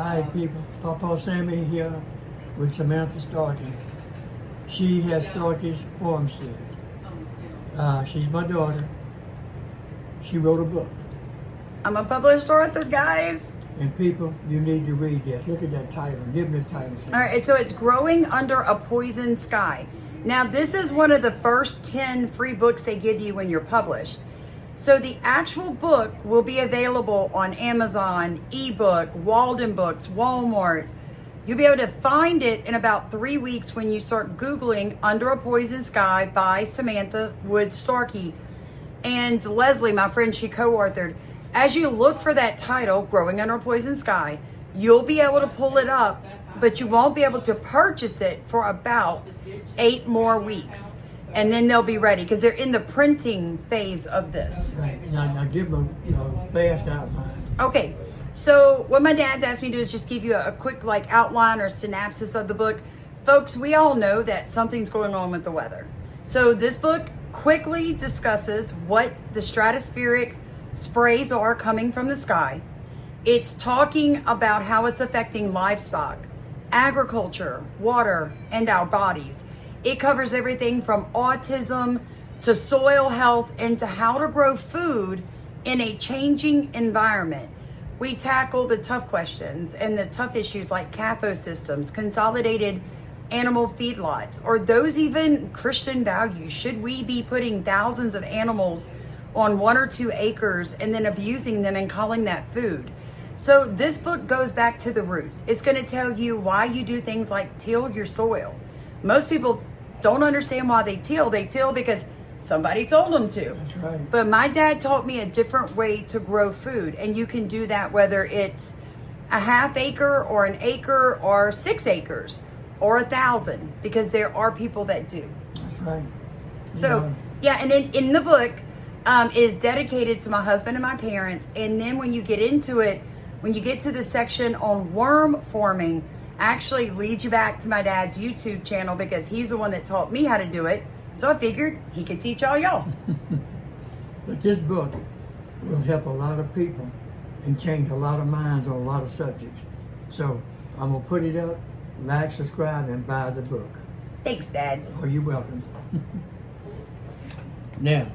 Hi people, Pawpaw Sammy here with Samantha Starkey. She has Starkey Farmstead. She's my daughter. She wrote a book. I'm a published author, guys. And people, you need to read this. Look at that title. Give me the title. All right, so it's Growing Under a Poison Sky. Now, this is one of the first 10 free books they give you when you're published. So the actual book will be available on Amazon, ebook, Walden Books, Walmart. You'll be able to find it in about 3 weeks when you start Googling Under a Poison Sky by Samantha Wood Starkey. And Leslie, my friend, she co-authored. As you look for that title, Growing Under a Poison Sky, you'll be able to pull it up, but you won't be able to purchase it for about 8 more weeks. And then they'll be ready because they're in the printing phase of this. Right. Now give them a fast outline. Okay. So what my dad's asked me to do is just give you a quick outline or synopsis of the book. Folks, we all know that something's going on with the weather. So this book quickly discusses what the stratospheric sprays are coming from the sky. It's talking about how it's affecting livestock, agriculture, water, and our bodies. It covers everything from autism to soil health and to how to grow food in a changing environment. We tackle the tough questions and the tough issues like CAFO systems, consolidated animal feedlots, or those even Christian values. Should we be putting thousands of animals on 1 or 2 acres and then abusing them and calling that food? So this book goes back to the roots. It's going to tell you why you do things like till your soil. Most people don't understand why they till. They till because somebody told them to. That's right. But my dad taught me a different way to grow food. And you can do that whether it's a ½ acre or an acre or 6 acres or 1,000, because there are people that do. That's right. So, yeah, and then in the book is dedicated to my husband and my parents. And then when you get into it, when you get to the section on worm forming, actually leads you back to my dad's YouTube channel because he's the one that taught me how to do it. So I figured he could teach all y'all. But this book will help a lot of people and change a lot of minds on a lot of subjects. So I'm going to put it up, like, subscribe, and buy the book. Thanks, Dad. Oh, you're welcome. Now,